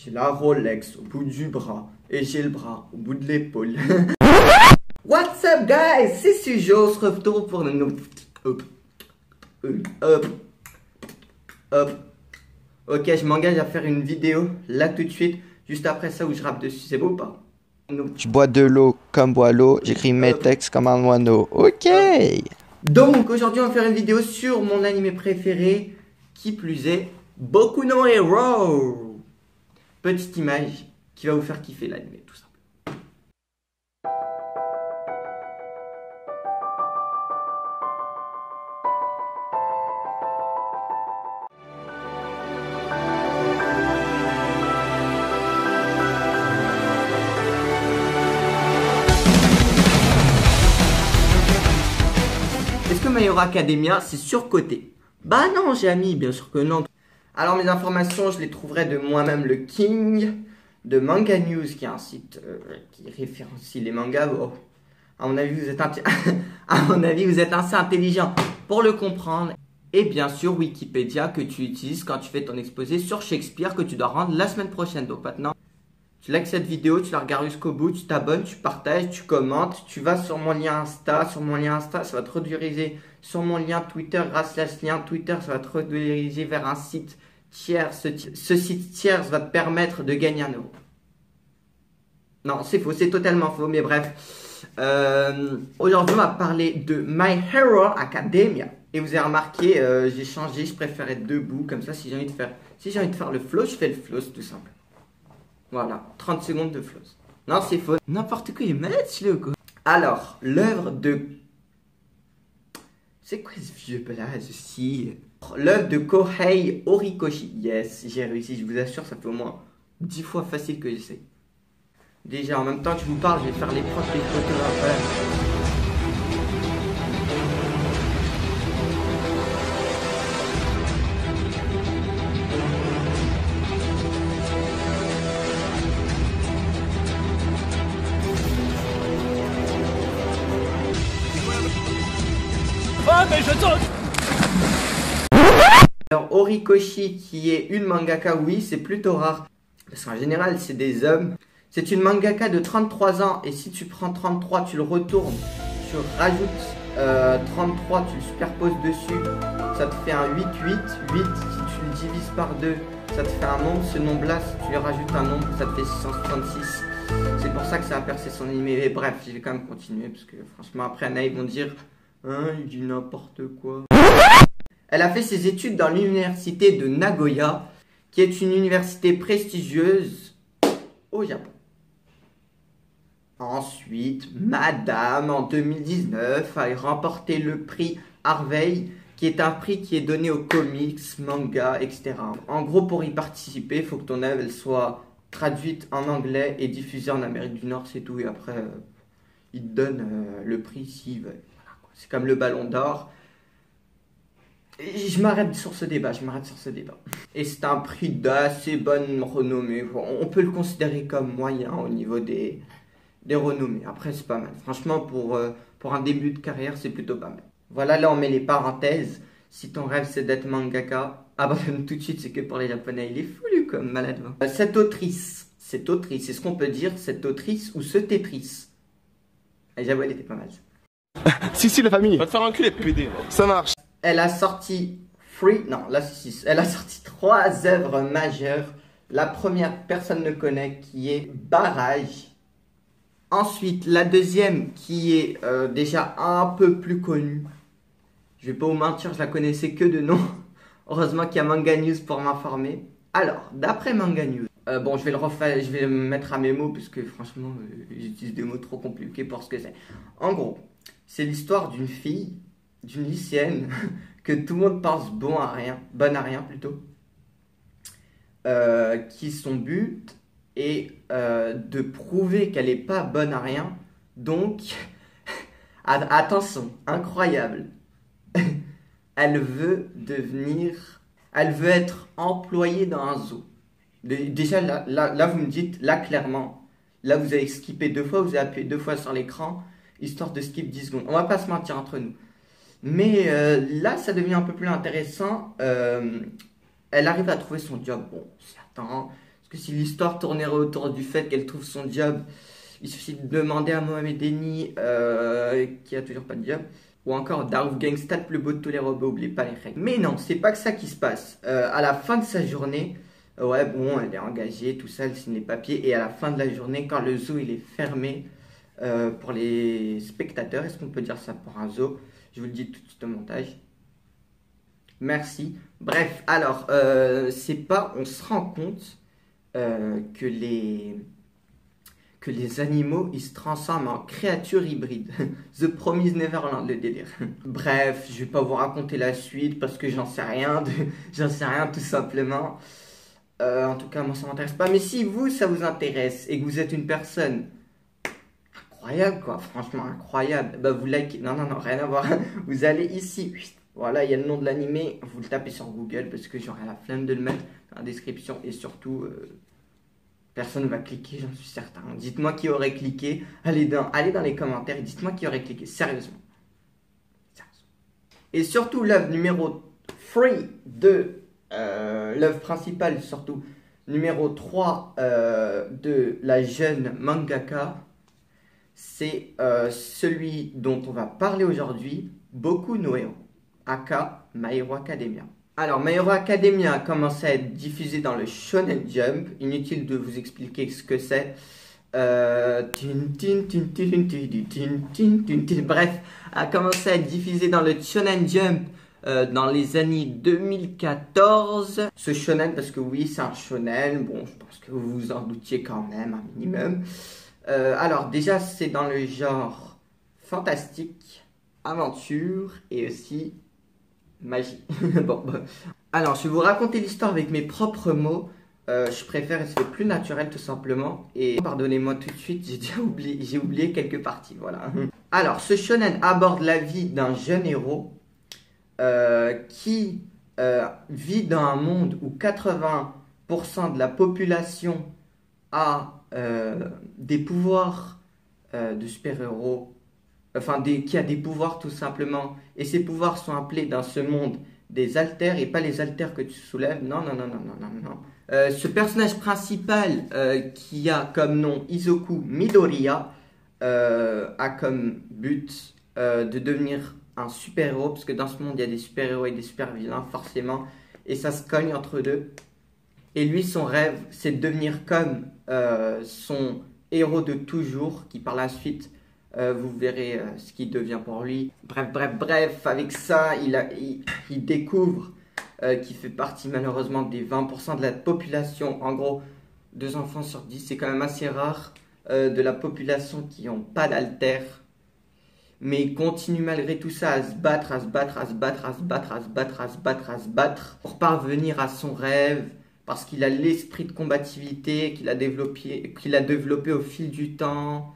J'ai la Rolex au bout du bras et j'ai le bras au bout de l'épaule. What's up guys, c'est Sujo, on se retrouve pour une... Ok, je m'engage à faire une vidéo là tout de suite, juste après ça où je rappe dessus, c'est beau ou pas? Je bois de l'eau comme bois l'eau, j'écris mes textes comme un moineau. Ok. Donc aujourd'hui on va faire une vidéo sur mon animé préféré, qui plus est, Boku no Hero. Petite image qui va vous faire kiffer l'animé tout simplement. Est-ce que My Hero Academia c'est surcoté? Bah non j'ai ami, bien sûr que non. Alors mes informations je les trouverai de moi-même le King, de Manga News qui est un site qui référencie les mangas. Oh. À mon avis vous êtes assez intelligent pour le comprendre. Et bien sûr Wikipédia que tu utilises quand tu fais ton exposé sur Shakespeare que tu dois rendre la semaine prochaine. Donc maintenant tu likes cette vidéo, tu la regardes jusqu'au bout, tu t'abonnes, tu partages, tu commentes, tu vas sur mon lien Insta. Sur mon lien Insta, ça va te rediriger sur mon lien Twitter. Grâce à ce lien Twitter, ça va te rediriger vers un site tiers. Ce site tiers va te permettre de gagner 1 euro. Non, c'est faux, c'est totalement faux, mais bref. Aujourd'hui, on va parler de My Hero Academia. Et vous avez remarqué, j'ai changé, je préfère être debout, comme ça, si j'ai envie de faire le flow, je fais le flow, c'est tout simple. Voilà, 30 secondes de flow. Non, c'est faux. N'importe quoi, il est malade, celui-là, quoi. Alors, l'œuvre de... C'est quoi ce vieux blaze aussi? L'œuvre de Kohei Horikoshi. Yes, j'ai réussi, je vous assure, ça fait au moins 10 fois facile que j'essaie. Déjà, en même temps que je vous parle, je vais faire les proches des photos après. Ah mais je saute. Alors Horikoshi qui est une mangaka, oui c'est plutôt rare. Parce qu'en général c'est des hommes. C'est une mangaka de 33 ans et si tu prends 33 tu le retournes, tu rajoutes 33, tu le superposes dessus, ça te fait un 8, 8, 8, si tu le divises par 2, ça te fait un nombre, ce nombre là si tu lui rajoutes un nombre ça te fait 666. C'est pour ça que ça a percé son animé. Et bref, je vais quand même continuer parce que franchement après Anna ils vont dire hein, il dit n'importe quoi. Elle a fait ses études dans l'université de Nagoya, qui est une université prestigieuse au Japon. Ensuite, Madame, en 2019, a remporté le prix Harvey, qui est un prix qui est donné aux comics, mangas, etc. En gros, pour y participer, il faut que ton œuvre elle soit traduite en anglais et diffusée en Amérique du Nord, c'est tout. Et après, ils te donnent le prix s'ils veulent. C'est comme le Ballon d'Or. Je m'arrête sur ce débat, Et c'est un prix d'assez bonne renommée. On peut le considérer comme moyen au niveau des renommées. Après, c'est pas mal. Franchement, pour un début de carrière, c'est plutôt pas mal. Voilà, là, on met les parenthèses. Si ton rêve, c'est d'être mangaka, abandonne tout de suite, c'est que pour les Japonais, il est fou, lui, comme malade. Cette autrice, est-ce qu'on peut dire cette autrice ou ce Tetris? J'avoue, elle était pas mal. Si, la famille. Va te faire enculer, PD. Ça marche. Elle a sorti elle a sorti 3 œuvres majeures. La première, personne ne connaît, qui est Barrage. Ensuite, la deuxième, qui est déjà un peu plus connue. Je vais pas vous mentir, je la connaissais que de nom. Heureusement qu'il y a Manga News pour m'informer. Alors, d'après Manga News, bon, je vais le refaire, je vais le mettre à mes mots, parce que franchement, j'utilise des mots trop compliqués pour ce que c'est. En gros, c'est l'histoire d'une fille, d'une lycéenne, que tout le monde pense bonne à rien plutôt, qui son but est de prouver qu'elle n'est pas bonne à rien. Donc, attention, incroyable, elle veut être employée dans un zoo. Déjà là vous me dites, là clairement, là vous avez skippé 2 fois, vous avez appuyé 2 fois sur l'écran, histoire de skip 10 secondes. On va pas se mentir entre nous. Mais là, ça devient un peu plus intéressant. Elle arrive à trouver son job. Bon, attends, parce que si l'histoire tournerait autour du fait qu'elle trouve son job, il suffit de demander à Mohamed Eni, qui a toujours pas de job. Ou encore Daouf Gangsta, le plus beau de tous les robots, oubliez pas les règles. Mais non, c'est pas que ça qui se passe. À la fin de sa journée, ouais bon, elle est engagée, tout ça, elle signe les papiers. Et à la fin de la journée, quand le zoo il est fermé pour les spectateurs, est-ce qu'on peut dire ça pour un zoo? Je vous le dis tout de suite au montage. Merci. Bref, alors, c'est pas, on se rend compte que les animaux, ils se transforment en créatures hybrides. The Promised Neverland, le délire. Bref, je vais pas vous raconter la suite parce que j'en sais rien, j'en sais rien tout simplement. En tout cas, moi ça m'intéresse pas. Mais si vous, ça vous intéresse et que vous êtes une personne incroyable, quoi, franchement incroyable, bah vous likez. Non, rien à voir. Vous allez ici. Voilà, il y a le nom de l'animé. Vous le tapez sur Google parce que j'aurai la flemme de le mettre dans la description et surtout. Personne ne va cliquer, j'en suis certain. Dites-moi qui aurait cliqué. Allez dans les commentaires et dites-moi qui aurait cliqué. Sérieusement. Et surtout, l'œuvre numéro 3 de l'œuvre principale, surtout numéro 3 de la jeune mangaka, c'est celui dont on va parler aujourd'hui, Boku no Hero, aka My Hero Academia. Alors, My Hero Academia a commencé à être diffusé dans le Shonen Jump. Inutile de vous expliquer ce que c'est. Bref, a commencé à être diffusé dans le Shonen Jump dans les années 2014. Ce shonen, parce que oui, c'est un shonen. Bon, je pense que vous vous en doutiez quand même, un minimum. Alors, déjà, c'est dans le genre fantastique, aventure et aussi magie. Bon, alors je vais vous raconter l'histoire avec mes propres mots. Je préfère, c'est plus naturel tout simplement. Et pardonnez-moi tout de suite, j'ai oublié quelques parties. Voilà. Alors, ce shonen aborde la vie d'un jeune héros qui vit dans un monde où 80% de la population a des pouvoirs de super-héros. Enfin, qui a des pouvoirs tout simplement. Et ces pouvoirs sont appelés dans ce monde des alters et pas les alters que tu soulèves. Non. Ce personnage principal qui a comme nom Izoku Midoriya a comme but de devenir un super-héros. Parce que dans ce monde, il y a des super-héros et des super-vilains forcément. Et ça se cogne entre deux. Et lui, son rêve, c'est de devenir comme son héros de toujours qui par la suite... vous verrez ce qu'il devient pour lui. Bref, avec ça, il découvre qu'il fait partie malheureusement des 20% de la population. En gros, 2 enfants sur 10, c'est quand même assez rare de la population qui n'ont pas d'alter. Mais il continue malgré tout ça à se battre pour parvenir à son rêve. Parce qu'il a l'esprit de combativité qu'il a développé au fil du temps.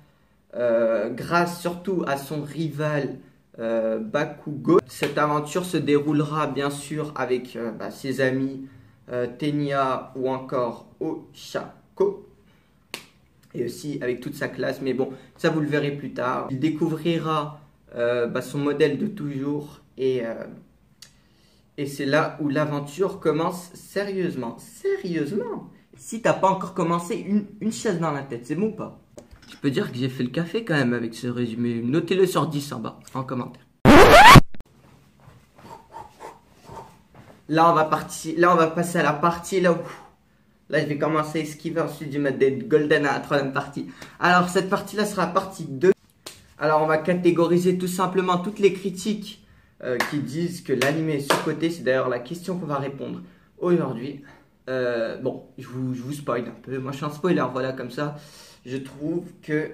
Grâce surtout à son rival Bakugo. Cette aventure se déroulera bien sûr avec ses amis Tenya ou encore Oshako. Et aussi avec toute sa classe, mais bon, ça vous le verrez plus tard. Il découvrira son modèle de toujours et c'est là où l'aventure commence sérieusement. Si t'as pas encore commencé, une chaise dans la tête, c'est bon ou pas? Je peux dire que j'ai fait le café quand même avec ce résumé. Notez-le sur 10 en bas, en commentaire. Là, on va passer à la partie là où... Là, je vais commencer à esquiver, ensuite je vais mettre des golden à la 3e partie. Alors, cette partie-là sera la partie 2. Alors, on va catégoriser tout simplement toutes les critiques qui disent que l'anime est surcoté. C'est d'ailleurs la question qu'on va répondre aujourd'hui. Bon, je vous spoil un peu. Moi, je suis un spoiler, voilà, comme ça. Je trouve que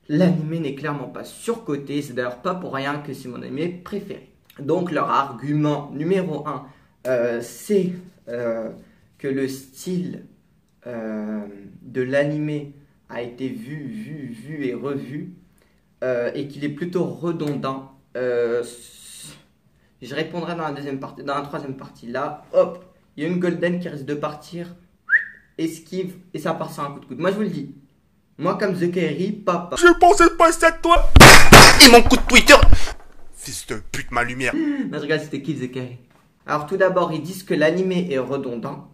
l'anime n'est clairement pas surcoté. C'est d'ailleurs pas pour rien que c'est mon anime préféré. Donc, leur argument numéro 1, c'est que le style de l'anime a été vu et revu et qu'il est plutôt redondant. Je répondrai dans la 3e partie. Là, hop, il y a une golden qui risque de partir, esquive et ça part sur un coup de coude. Moi je vous le dis, moi comme The Kairi, papa. Je pensais pas ça de toi. Et mon coup de Twitter. Fils de pute, ma lumière. Mais regarde, c'était qui The Kairi? Alors tout d'abord, ils disent que l'anime est redondant.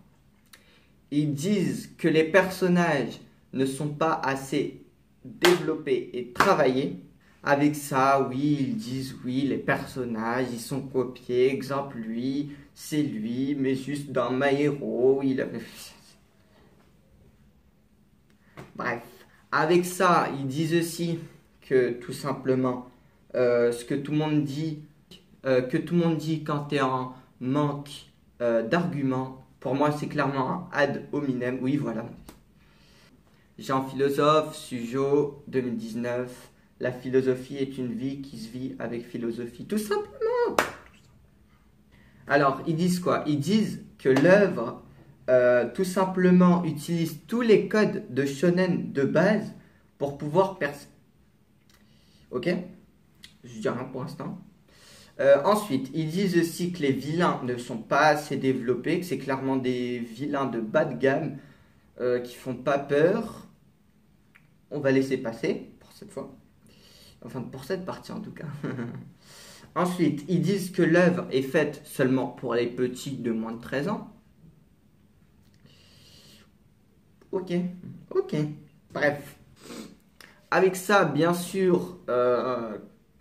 ils disent que les personnages ne sont pas assez développés et travaillés. Avec ça, oui, ils disent oui, les personnages, ils sont copiés. Exemple, lui, c'est lui, mais juste dans My Hero, il avait... Bref, avec ça, ils disent aussi que tout simplement, ce que tout le monde dit, quand tu es en manque d'arguments, pour moi, c'est clairement un ad hominem. Oui, voilà. Jean Philosophe, Sujo, 2019. La philosophie est une vie qui se vit avec philosophie. Tout simplement. Alors, ils disent quoi? Ils disent que l'œuvre, tout simplement, utilise tous les codes de shonen de base pour pouvoir percer. Ok? Je dis rien pour l'instant. Ensuite, ils disent aussi que les vilains ne sont pas assez développés, que c'est clairement des vilains de bas de gamme qui font pas peur. On va laisser passer pour cette fois. Enfin, pour cette partie en tout cas. Ensuite, ils disent que l'œuvre est faite seulement pour les petits de moins de 13 ans. Ok. Bref. Avec ça, bien sûr,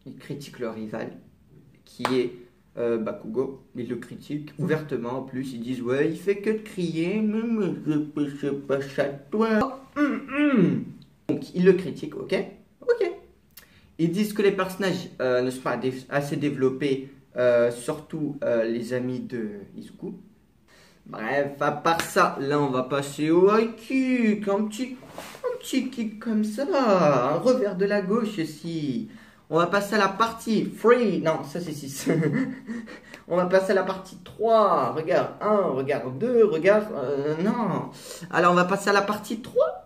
ils critiquent leur rival, qui est Bakugo. Ils le critiquent ouvertement. En plus, ils disent ouais, il fait que de crier, mais je sais pas toi. Donc, ils le critiquent, ok. Ils disent que les personnages ne sont pas assez développés, surtout les amis de Izuku. Bref, à part ça, là on va passer au high kick, un petit kick comme ça, un revers de la gauche aussi. On va passer à la partie 3, non ça c'est 6. On va passer à la partie 3, regarde 1, regarde 2, regarde, non. Alors on va passer à la partie 3.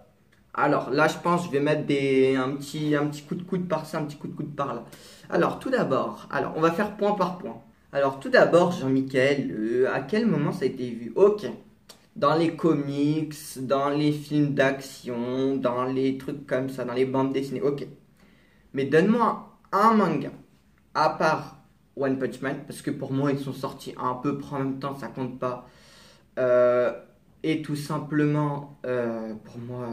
Alors là je pense que je vais mettre un petit coup de coude par-ci, un petit coup de coude par-là. Alors tout d'abord, on va faire point par point. Alors tout d'abord, Jean-Michel, à quel moment ça a été vu? Ok, dans les comics, dans les films d'action, dans les trucs comme ça, dans les bandes dessinées, ok. Mais donne-moi un manga, à part One Punch Man, parce que pour moi ils sont sortis un peu près en même temps, ça compte pas. Et tout simplement, pour moi,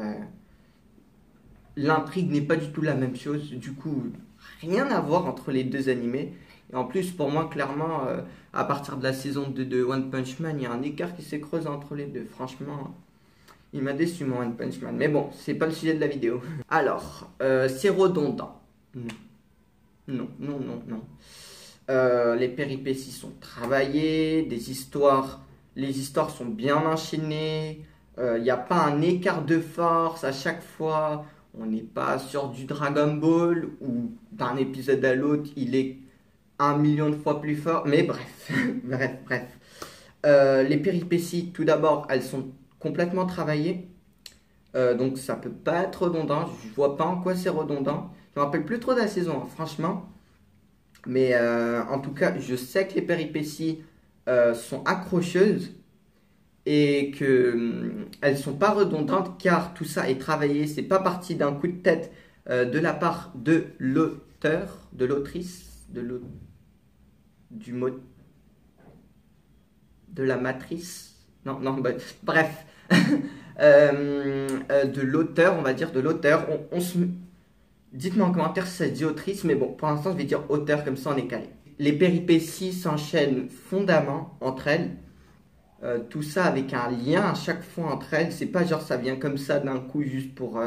l'intrigue n'est pas du tout la même chose, du coup, rien à voir entre les deux animés. Et en plus, pour moi, clairement, à partir de la saison 2 de One Punch Man, il y a un écart qui s'est creusé entre les deux. Franchement, il m'a déçu, mon One Punch Man. Mais bon, c'est pas le sujet de la vidéo. Alors, c'est redondant. Non. Les péripéties sont travaillées, les histoires sont bien enchaînées. Il n'y a pas un écart de force à chaque fois. On n'est pas sur du Dragon Ball où d'un épisode à l'autre, il est 1 million de fois plus fort, mais bref, les péripéties, tout d'abord, elles sont complètement travaillées, donc ça peut pas être redondant, je vois pas en quoi c'est redondant, je me rappelle plus trop de la saison, hein, franchement, mais en tout cas, je sais que les péripéties sont accrocheuses, et que elles sont pas redondantes, car tout ça est travaillé, c'est pas parti d'un coup de tête de la part de l'auteur, de l'autrice, du mot de la matrice, bref, de l'auteur, on va dire de l'auteur. Dites-moi en commentaire si ça se dit autrice, mais bon, pour l'instant je vais dire auteur, comme ça on est calé. Les péripéties s'enchaînent fondamment entre elles, tout ça avec un lien à chaque fois entre elles. C'est pas genre ça vient comme ça d'un coup juste pour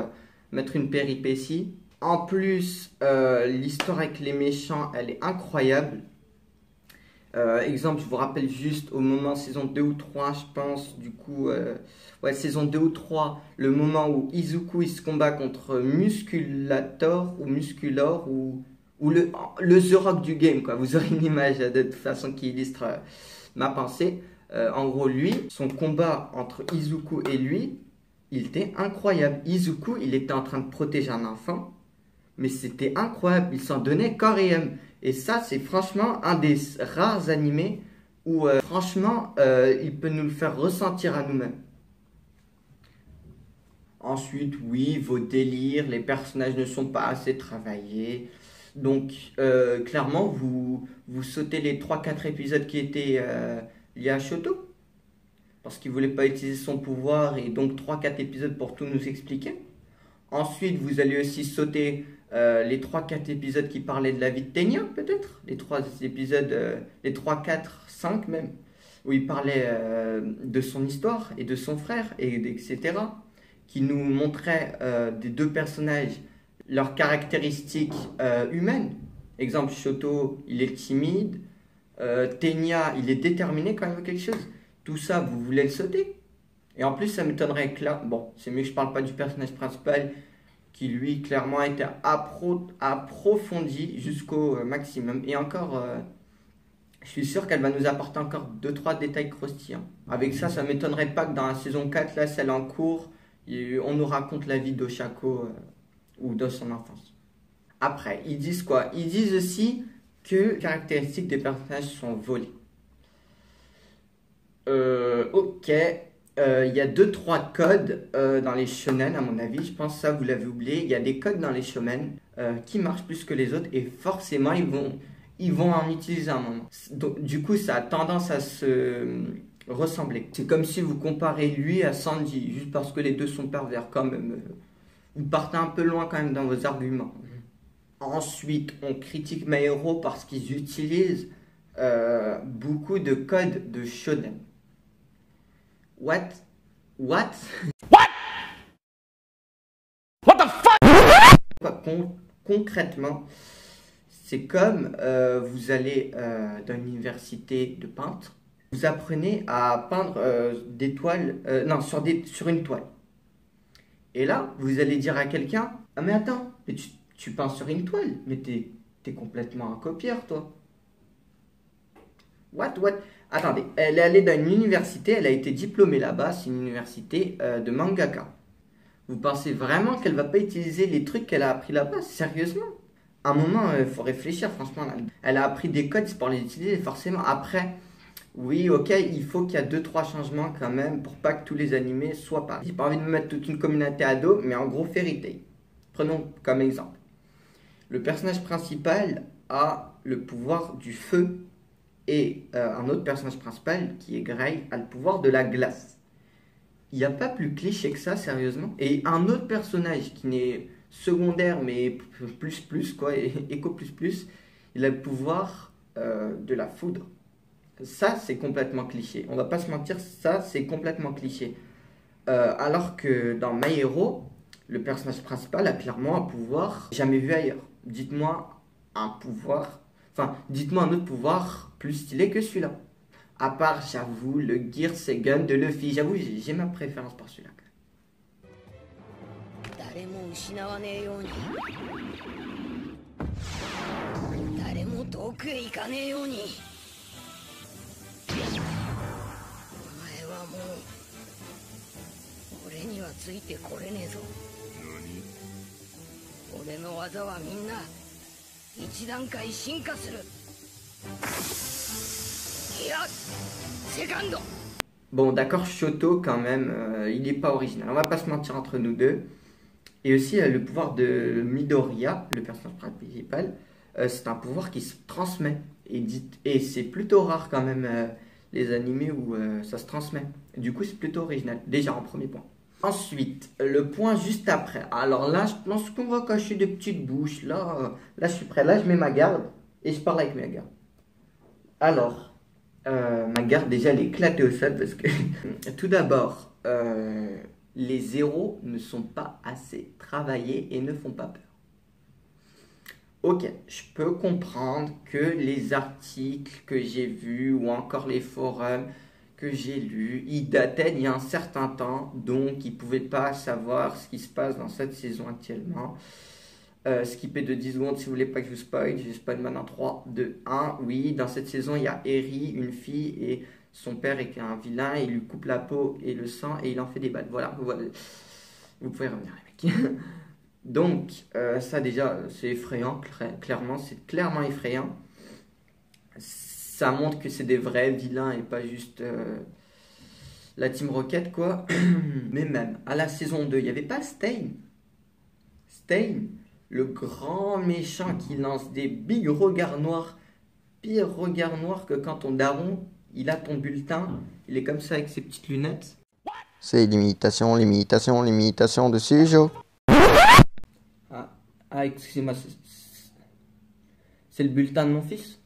mettre une péripétie. En plus, l'histoire avec les méchants, elle est incroyable. Exemple, je vous rappelle juste au moment saison 2 ou 3, je pense, du coup, saison 2 ou 3, le moment où Izuku il se combat contre Musculator ou Musculor ou le The Rock du game, quoi. Vous aurez une image de toute façon qui illustre ma pensée. En gros, lui, son combat entre Izuku et lui, il était incroyable. Izuku, il était en train de protéger un enfant. Mais c'était incroyable, il s'en donnait corps et âme. Et ça, c'est franchement un des rares animés où, franchement, il peut nous le faire ressentir à nous-mêmes. Ensuite, oui, vos délires, les personnages ne sont pas assez travaillés. Donc, clairement, vous sautez les 3-4 épisodes qui étaient liés à Shoto. parce qu'il voulait pas utiliser son pouvoir et donc 3-4 épisodes pour tout nous expliquer. Ensuite, vous allez aussi sauter les 3-4 épisodes qui parlaient de la vie de Tenya, peut-être. Les 3 épisodes, les 3, 4, 5 même, où il parlait de son histoire et de son frère, etc. Qui nous montrait des deux personnages, leurs caractéristiques humaines. Exemple, Shoto, il est timide. Tenya, il est déterminé quand il veut quelque chose. Tout ça, vous voulez le sauter. Et en plus, ça m'étonnerait que là, bon, c'est mieux que je parle pas du personnage principal, qui lui, clairement, a été approfondi jusqu'au maximum. Et encore, je suis sûr qu'elle va nous apporter encore 2-3 détails croustillants. Avec ça, ça m'étonnerait pas que dans la saison 4, là, celle en cours, on nous raconte la vie d'Oshako ou de son enfance. Après, ils disent quoi? Ils disent aussi que les caractéristiques des personnages sont volées. Ok, il y a 2-3 codes dans les shonen, à mon avis. Je pense que ça, vous l'avez oublié. Il y a des codes dans les shonen qui marchent plus que les autres et forcément, ils vont en utiliser un moment. Donc, du coup, ça a tendance à se ressembler. C'est comme si vous comparez lui à Sanji, juste parce que les deux sont pervers quand même. Vous partez un peu loin quand même dans vos arguments. Ensuite, on critique My Hero parce qu'ils utilisent beaucoup de codes de shonen. What? What the fuck? Concrètement, c'est comme vous allez dans une université de peintre, vous apprenez à peindre des toiles, sur une toile. Et là, vous allez dire à quelqu'un, ah mais attends, mais tu peins sur une toile, mais t'es complètement un copieur, toi. What? Attendez, elle est allée dans une université, elle a été diplômée là-bas, c'est une université de mangaka. Vous pensez vraiment qu'elle va pas utiliser les trucs qu'elle a appris là-bas? Sérieusement? À un moment, il faut réfléchir, franchement. Elle a appris des codes, c'est pour les utiliser, forcément. Après, oui, ok, il faut qu'il y a 2-3 changements quand même pour pas que tous les animés soient pareils. J'ai pas envie de me mettre toute une communauté à dos, mais en gros, Fairy Tail. Prenons comme exemple. Le personnage principal a le pouvoir du feu et un autre personnage principal, qui est Grey, a le pouvoir de la glace. Il n'y a pas plus cliché que ça, sérieusement. Et un autre personnage qui n'est secondaire, mais plus, quoi, éco plus, il a le pouvoir de la foudre. Ça, c'est complètement cliché. On va pas se mentir, ça, c'est complètement cliché. Alors que dans My Hero, le personnage principal a clairement un pouvoir jamais vu ailleurs. Dites-moi un autre pouvoir plus stylé que celui-là. À part, j'avoue, le Gear Segun de Luffy. J'avoue, j'ai ma préférence pour celui-là. Bon, d'accord, Shoto, quand même, il n'est pas original. On va pas se mentir entre nous deux. Et aussi, le pouvoir de Midoriya, le personnage principal, c'est un pouvoir qui se transmet. Et c'est plutôt rare, quand même, les animés où ça se transmet. Du coup, c'est plutôt original. Déjà, en premier point. Ensuite, le point juste après. Alors là, je pense qu'on va cacher des petites bouches. Là, je suis prêt. Là, je mets ma garde et je parle avec ma garde. Alors, ma garde, déjà, elle est éclatée au sol parce que... Tout d'abord, les héros ne sont pas assez travaillés et ne font pas peur. Ok, je peux comprendre que les articles que j'ai vus ou encore les forums que j'ai lus, ils dataient d'il y a un certain temps, donc ils ne pouvaient pas savoir ce qui se passe dans cette saison actuellement. Skippez de 10 secondes si vous voulez pas que je vous spoil. Je spoil maintenant 3, 2, 1. Oui, dans cette saison, il y a Eri, une fille, et son père est un vilain, il lui coupe la peau et le sang, et il en fait des balles. Voilà. Vous pouvez revenir, les mecs. Donc, ça déjà, c'est effrayant, clairement, c'est clairement effrayant. Ça montre que c'est des vrais vilains et pas juste la Team Rocket, quoi. Mais même, à la saison 2, il n'y avait pas Stain. Stain, le grand méchant qui lance des big regards noirs, pire regard noir que quand ton daron, Il a ton bulletin, il est comme ça avec ses petites lunettes. C'est l'imitation de Sujo. Ah, excusez-moi, c'est le bulletin de mon fils?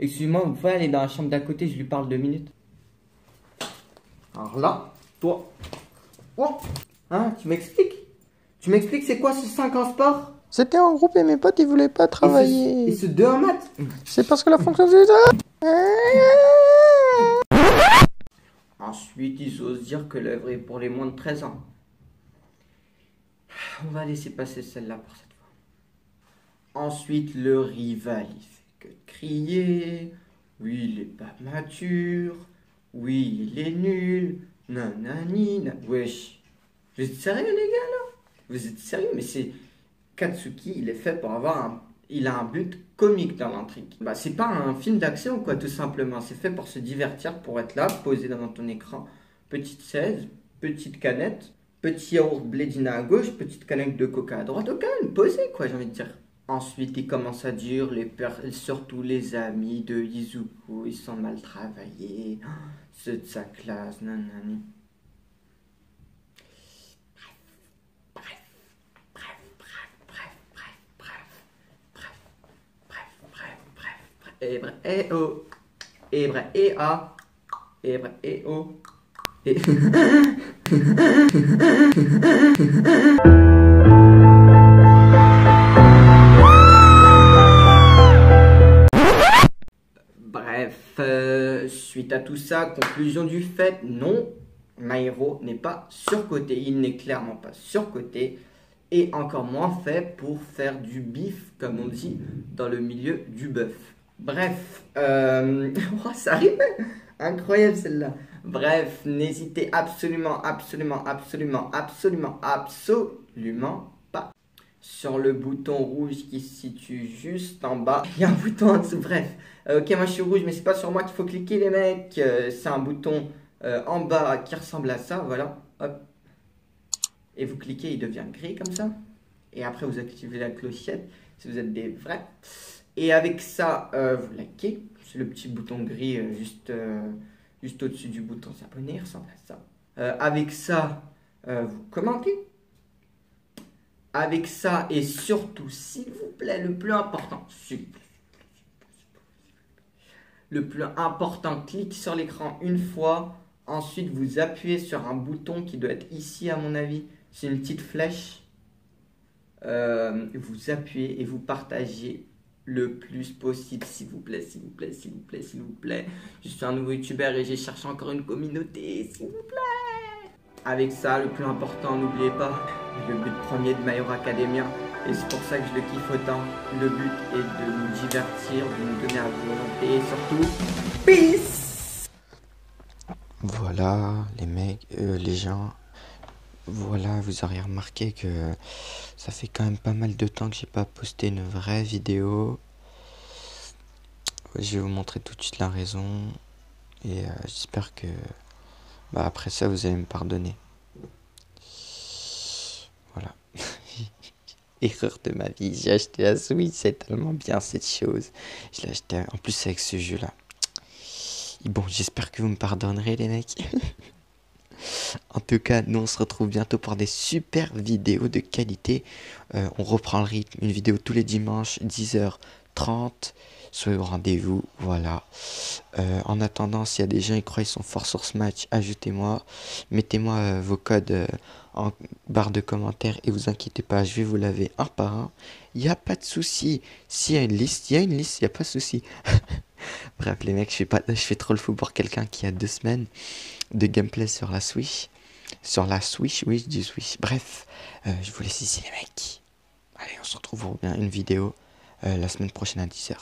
Excuse-moi, vous pouvez aller dans la chambre d'à côté, je lui parle 2 minutes. Alors là, toi. Oh, hein, tu m'expliques? Tu m'expliques c'est quoi ce 5 en sport? C'était en groupe et mes potes ils voulaient pas travailler. Et ce 2 en maths? C'est parce que la fonction c'est ça. Ensuite, ils osent dire que l'œuvre est pour les moins de 13 ans. On va laisser passer celle-là pour cette fois. Ensuite, le rival, il fait que crier. Oui, il est pas mature. Oui, il est nul. Nanani. Wesh. Vous êtes sérieux, les gars, là? Vous êtes sérieux? Mais c'est... Katsuki, il est fait pour avoir il a un but comique dans l'intrigue. Bah, c'est pas un film d'action, quoi, tout simplement. C'est fait pour se divertir, pour être là, posé devant ton écran. Petite 16, petite canette, petit yaourt blédina à gauche, petite canette de coca à droite. Au calme, posé, quoi, j'ai envie de dire. Ensuite, il commence à dire, surtout les amis de Izuku, ils sont mal travaillés. Ceux de sa classe, nanani. Et bref, et oh, et bref, et ah, et bref, et oh, et... Bref, suite à tout ça, conclusion du fait, non, My Hero n'est pas surcoté, il n'est clairement pas surcoté, et encore moins fait pour faire du bif, comme on dit, dans le milieu du bœuf. Bref, oh, ça arrive, incroyable celle-là. Bref, n'hésitez absolument pas sur le bouton rouge qui se situe juste en bas. Il y a un bouton en dessous, bref. Ok, moi je suis rouge, mais c'est pas sur moi qu'il faut cliquer, les mecs. C'est un bouton en bas qui ressemble à ça, voilà. Hop. Et vous cliquez, il devient gris comme ça. Et après, vous activez la clochette si vous êtes des vrais. Et avec ça, vous likez. C'est le petit bouton gris juste au-dessus du bouton s'abonner, il ressemble à ça. Avec ça, vous commentez. Avec ça, et surtout, s'il vous plaît, le plus important, clique sur l'écran une fois. Ensuite, vous appuyez sur un bouton qui doit être ici, à mon avis. C'est une petite flèche. Vous appuyez et vous partagez le plus possible, s'il vous plaît. Je suis un nouveau youtubeur et j'ai cherché encore une communauté, s'il vous plaît. Avec ça, le plus important, n'oubliez pas, le but premier de My Hero Academia, et c'est pour ça que je le kiffe autant. Le but est de nous divertir, de nous donner la volonté et surtout, peace. Voilà, les mecs, les gens. Voilà, vous aurez remarqué que ça fait quand même pas mal de temps que j'ai pas posté une vraie vidéo. Je vais vous montrer tout de suite la raison. Et j'espère que après ça vous allez me pardonner. Voilà. Erreur de ma vie, j'ai acheté la Switch, c'est tellement bien cette chose. Je l'ai acheté en plus avec ce jeu là. Et bon, j'espère que vous me pardonnerez les mecs. En tout cas, nous on se retrouve bientôt pour des super vidéos de qualité. On reprend le rythme, une vidéo tous les dimanches, 10h30. Soyez au rendez-vous, voilà. En attendant, s'il y a des gens qui croient qu'ils sont forts sur ce match, ajoutez-moi. Mettez-moi vos codes en barre de commentaires et vous inquiétez pas, je vais vous laver un par un. Il n'y a pas de souci. S'il y a une liste, il n'y a pas de souci. Bref, les mecs, je fais trop le fou pour quelqu'un qui a 2 semaines de gameplay sur la Switch. Sur la Switch, oui, je dis Switch. Bref, je vous laisse ici, les mecs. Allez, on se retrouve pour une vidéo la semaine prochaine à 10h.